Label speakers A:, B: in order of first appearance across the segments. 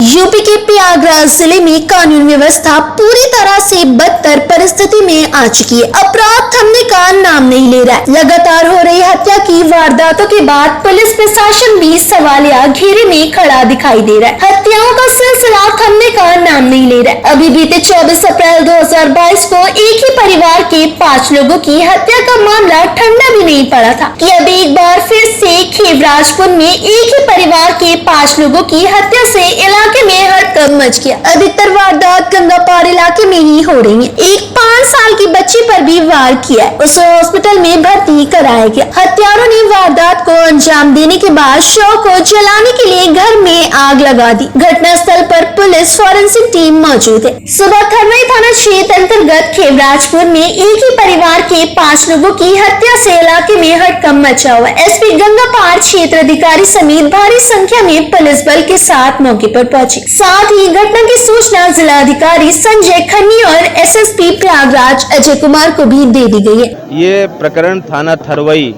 A: UP के प्रयागराज जिले में कानून व्यवस्था पूरी तरह से बदतर परिस्थिति में आ चुकी है। अपराध थमने का नाम नहीं ले रहा है। लगातार हो रही हत्या की वारदातों के बाद पुलिस प्रशासन भी सवालिया घेरे में खड़ा दिखाई दे रहा है। हत्याओं का सिलसिला थमने का नाम नहीं ले रहा है। अभी बीते 24 अप्रैल 2022 को एक ही परिवार के 5 लोगों की हत्या का मामला ठंडा भी नहीं पड़ा था कि अब एक बार फिर से खेवराजपुर में एक ही परिवार के 5 लोगों की हत्या से इलाके में हड़कंप मच गया। अधिकतर वारदात गंगापार इलाके में ही हो रही है। एक 5 साल की बच्ची पर भी वार किया है, उसे हॉस्पिटल में भर्ती कराया गया। हत्यारों ने वारदात को अंजाम देने के बाद शव को जलाने के लिए घर में आग लगा दी। घटना स्थल पर पुलिस फॉरेंसिक टीम मौजूद है। सुबह खरवई थाना क्षेत्र अंतर्गत खेवराजपुर में एक ही परिवार के 5 लोगों की हत्या से इलाके में हड़कंप मचा हुआ है। एसपी गंगापार क्षेत्र अधिकारी समेत भारी संख्या में पुलिस बल के साथ मौके पर पहुंचे। साथ ही घटना की सूचना जिला अधिकारी संजय खन्नी और एसएसपी प्रयागराज अजय कुमार को भी दे दी गई है।
B: ये प्रकरण थाना थरवई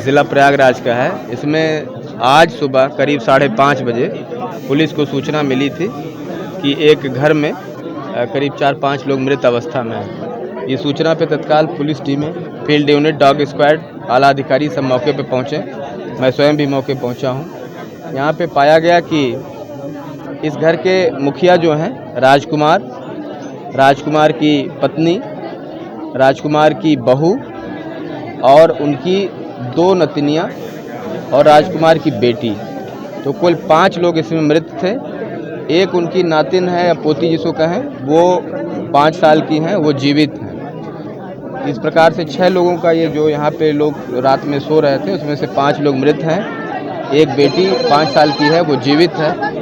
B: जिला प्रयागराज का है। इसमें आज सुबह करीब 5:30 बजे पुलिस को सूचना मिली थी कि एक घर में करीब 4-5 लोग मृत अवस्था में हैं। ये सूचना पे तत्काल पुलिस टीमें, फील्ड यूनिट, डॉग स्क्वाड, आला अधिकारी सब मौके पे पहुँचे। मैं स्वयं भी मौके पहुँचा हूँ। यहाँ पे पाया गया कि इस घर के मुखिया जो हैं राजकुमार, राजकुमार की पत्नी, राजकुमार की बहू और उनकी 2 नतनियाँ और राजकुमार की बेटी, तो कुल 5 लोग इसमें मृत थे। एक उनकी नातिन है या पोती जिसको कहें, वो 5 साल की हैं, वो जीवित हैं। इस प्रकार से 6 लोगों का ये जो यहाँ पे लोग रात में सो रहे थे उसमें से 5 लोग मृत हैं। एक बेटी 5 साल की है, वो जीवित है।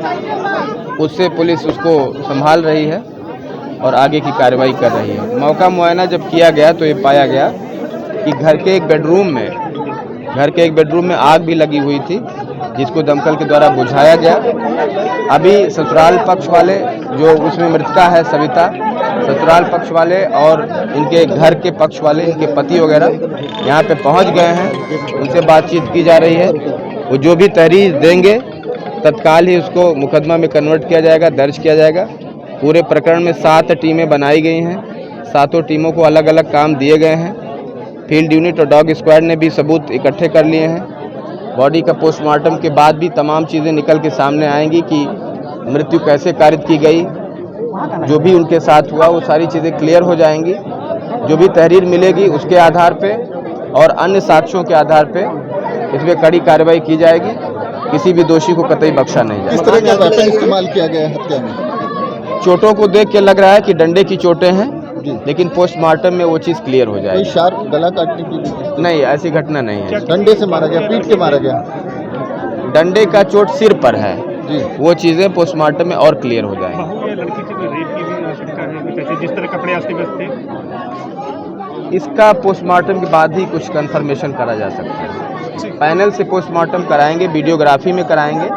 B: उससे पुलिस उसको संभाल रही है और आगे की कार्रवाई कर रही है। मौका मुआयना जब किया गया तो ये पाया गया कि घर के एक बेडरूम में आग भी लगी हुई थी, जिसको दमकल के द्वारा बुझाया गया। अभी ससुराल पक्ष वाले, जो उसमें मृतका है सविता, ससुराल पक्ष वाले और इनके घर के पक्ष वाले, इनके पति वगैरह यहाँ पे पहुँच गए हैं। उनसे बातचीत की जा रही है। वो जो भी तहरीर देंगे तत्काल ही उसको मुकदमा में कन्वर्ट किया जाएगा, दर्ज किया जाएगा। पूरे प्रकरण में 7 टीमें बनाई गई हैं। 7 टीमों को अलग अलग काम दिए गए हैं। फील्ड यूनिट और डॉग स्क्वाड ने भी सबूत इकट्ठे कर लिए हैं। बॉडी का पोस्टमार्टम के बाद भी तमाम चीज़ें निकल के सामने आएंगी कि मृत्यु कैसे कारित की गई, जो भी उनके साथ हुआ वो सारी चीज़ें क्लियर हो जाएंगी। जो भी तहरीर मिलेगी उसके आधार पे और अन्य साक्ष्यों के आधार पे इसमें कड़ी कार्रवाई की जाएगी। किसी भी दोषी को कतई बख्शा नहीं जाएगा।
C: किस तरह का वेपन इस्तेमाल किया गया है हत्या में?
B: चोटों को देख के लग रहा है कि डंडे की चोटें हैं, लेकिन पोस्टमार्टम में वो चीज़ क्लियर हो जाएगी।
C: कोई शार्प गला काटने की?
B: नहीं, ऐसी घटना नहीं है।
C: डंडे से मारा गया, पीट के मारा गया?
B: डंडे का चोट सिर पर है
C: जी।
B: वो चीज़ें पोस्टमार्टम में और क्लियर हो जाएंगी।
D: जिस तरह कपड़े अस्त-व्यस्त थे,
B: इसका पोस्टमार्टम के बाद ही कुछ कंफर्मेशन करा जा सकता है। पैनल से पोस्टमार्टम कराएंगे, वीडियोग्राफी में कराएंगे,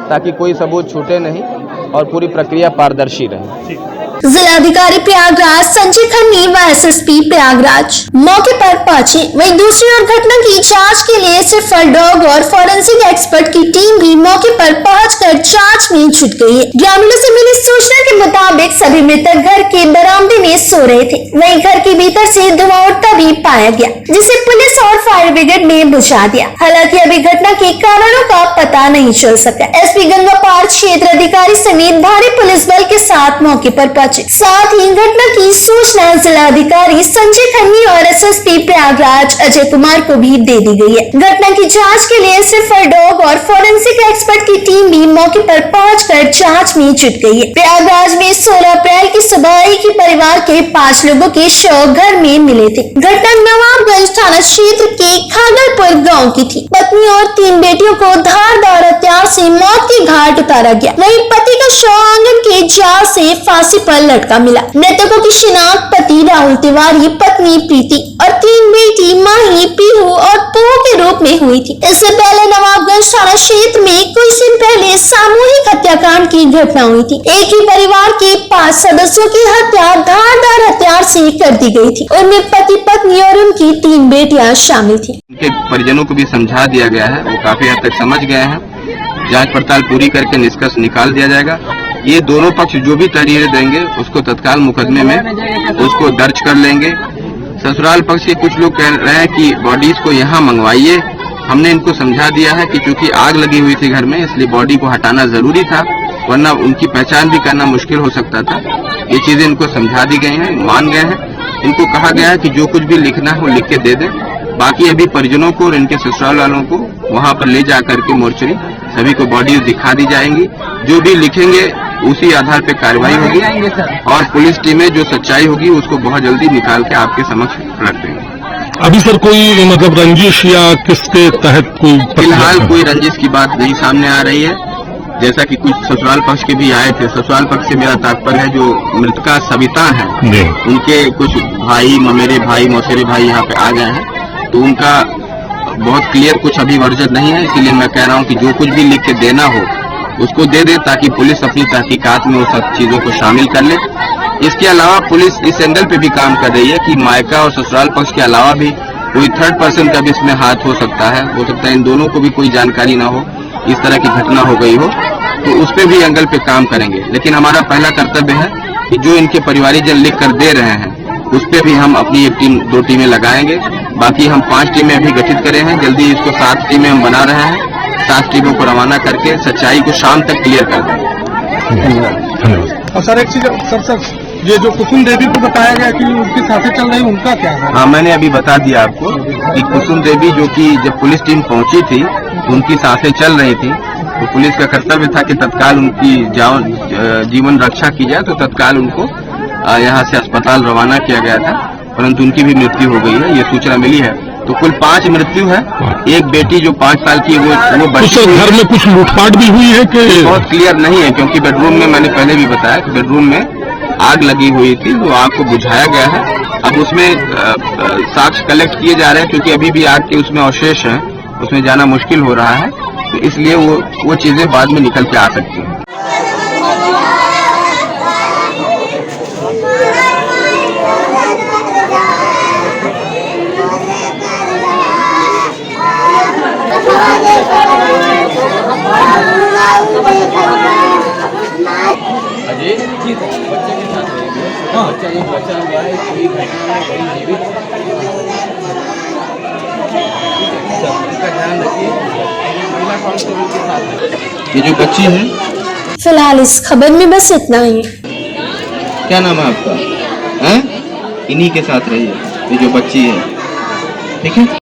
B: ताकि कोई सबूत छूटे नहीं और पूरी प्रक्रिया पारदर्शी रहे।
A: जिलाधिकारी प्रयागराज संजय खन्नी व एसएसपी प्रयागराज मौके पर पहुंचे। वहीं दूसरी ओर घटना की जांच के लिए सिफर डॉग और फॉरेंसिक एक्सपर्ट की टीम भी मौके पर पहुंचकर जांच में जुट गई है। ग्रामीणों से मिली सूचना के मुताबिक सभी मृतक घर के बरामदे में सो रहे थे। वहीं घर के भीतर से धुआं उठता भी पाया गया, जिसे पुलिस और फायर ब्रिगेड ने बुझा दिया। हालांकि अभी घटना के कारणों का पता नहीं चल सका। एसपी गंगापार क्षेत्र अधिकारी समेत भारी पुलिस बल के साथ मौके पर साथ ही घटना की सूचना जिला अधिकारी संजय खन्नी और एसएसपी प्रयागराज अजय कुमार को भी दे दी गई है। घटना की जांच के लिए सिफर डॉग और फॉरेंसिक एक्सपर्ट की टीम भी मौके पर पहुंचकर जांच में जुट गई है। प्रयागराज प्रयागराज में 16 अप्रैल की सुबह एक ही परिवार के 5 लोगों के शव घर में मिले थे। घटना नवाबगंज थाना क्षेत्र के खागलपुर गांव की थी। पत्नी और 3 बेटियों को धारदार हथियार से मौत के घाट उतारा गया। वहीं पति का शव आंगन के जाल से फांसी पर लटका मिला। मृतकों की शिनाख्त पति राहुल तिवारी, पत्नी प्रीति और 3 बेटी माही, पीहू और पोह के रूप में हुई थी। इससे पहले नवाबगंज थाना क्षेत्र में कुछ दिन पहले सामूहिक हत्याकांड की घटना हुई थी। एक ही परिवार के 5 सदस्यों की हत्या धारदार हथियार से कर दी गई थी। उनमें पति, पत्नी और उनकी 3 बेटियां शामिल थी।
B: उनके परिजनों को भी समझा दिया गया है, वो काफी हद तक समझ गए हैं। जांच पड़ताल पूरी करके निष्कर्ष निकाल दिया जाएगा। ये दोनों पक्ष जो भी तहरीरें देंगे उसको तत्काल मुकदमे में उसको दर्ज कर लेंगे। ससुराल पक्ष के कुछ लोग कह रहे हैं कि बॉडीज को यहाँ मंगवाइए। हमने इनको समझा दिया है कि चूंकि आग लगी हुई थी घर में, इसलिए बॉडी को हटाना जरूरी था, वरना उनकी पहचान भी करना मुश्किल हो सकता था। ये चीजें इनको समझा दी गई हैं, मान गए हैं। इनको कहा गया है कि जो कुछ भी लिखना है वो लिख के दे दें। बाकी अभी परिजनों को और इनके ससुराल वालों को वहाँ पर ले जा करके मोर्चरी सभी को बॉडीज दिखा दी जाएंगी। जो भी लिखेंगे उसी आधार पे कार्रवाई होगी और पुलिस टीमें जो सच्चाई होगी उसको बहुत जल्दी निकाल के आपके समक्ष रख देंगे।
E: अभी सर कोई मतलब रंजिश या किसके तहत कोई
B: फिलहाल कोई रंजिश की बात नहीं सामने आ रही है। जैसा कि कुछ ससुराल पक्ष के भी आए थे, ससुराल पक्ष से मेरा तात्पर्य है जो मृतका सविता है, उनके कुछ भाई, ममेरे भाई, मौसेरे भाई यहाँ पे आ गए हैं, तो उनका बहुत क्लियर कुछ अभी वर्जन नहीं है। इसीलिए मैं कह रहा हूँ कि जो कुछ भी लिख के देना हो उसको दे दे, ताकि पुलिस अपनी तहकीकात में वो सब चीजों को शामिल कर ले। इसके अलावा पुलिस इस एंगल पे भी काम कर रही है कि मायका और ससुराल पक्ष के अलावा भी कोई थर्ड पर्सन का भी इसमें हाथ हो सकता है इन दोनों को भी कोई जानकारी ना हो, इस तरह की घटना हो गई हो, तो उस पे भी एंगल पे काम करेंगे। लेकिन हमारा पहला कर्तव्य है कि जो इनके परिवारीजन लिख कर दे रहे हैं उस पे भी हम अपनी 1 टीम 2 टीमें लगाएंगे। बाकी हम 5 टीमें अभी गठित करे हैं, जल्दी इसको 7 टीमें हम बना रहे हैं। 7 टीमों को रवाना करके सच्चाई को शाम तक क्लियर कर देंगे।
D: और सर एक चीज सर ये जो कुसुम देवी को बताया गया कि उनकी सांसें चल रही, उनका क्या है?
B: हाँ, मैंने अभी बता दिया आपको कि कुसुम देवी जो कि जब पुलिस टीम पहुंची थी उनकी सांसें चल रही थी, तो पुलिस का कर्तव्य था कि तत्काल उनकी जीवन रक्षा की जाए, तो तत्काल उनको यहाँ से अस्पताल रवाना किया गया था, परंतु उनकी भी मृत्यु हो गई है, ये सूचना मिली है। तो कुल 5 मृत्यु है। एक बेटी जो 5 साल की वो बच्ची,
E: घर में कुछ लूटपाट भी हुई है कि
B: बहुत क्लियर नहीं है, क्योंकि बेडरूम में मैंने पहले भी बताया कि बेडरूम में आग लगी हुई थी, तो आग को बुझाया गया है। अब उसमें साक्ष्य कलेक्ट किए जा रहे हैं, क्योंकि अभी भी आग के उसमें अवशेष हैं, उसमें जाना मुश्किल हो रहा है, तो इसलिए वो चीजें बाद में निकल के आ सकती हैं। ये जो बच्ची है,
A: फिलहाल इस खबर में बस इतना ही।
B: क्या नाम है आपका? हैं? इन्हीं के साथ रहिए, ये जो बच्ची है, ठीक है।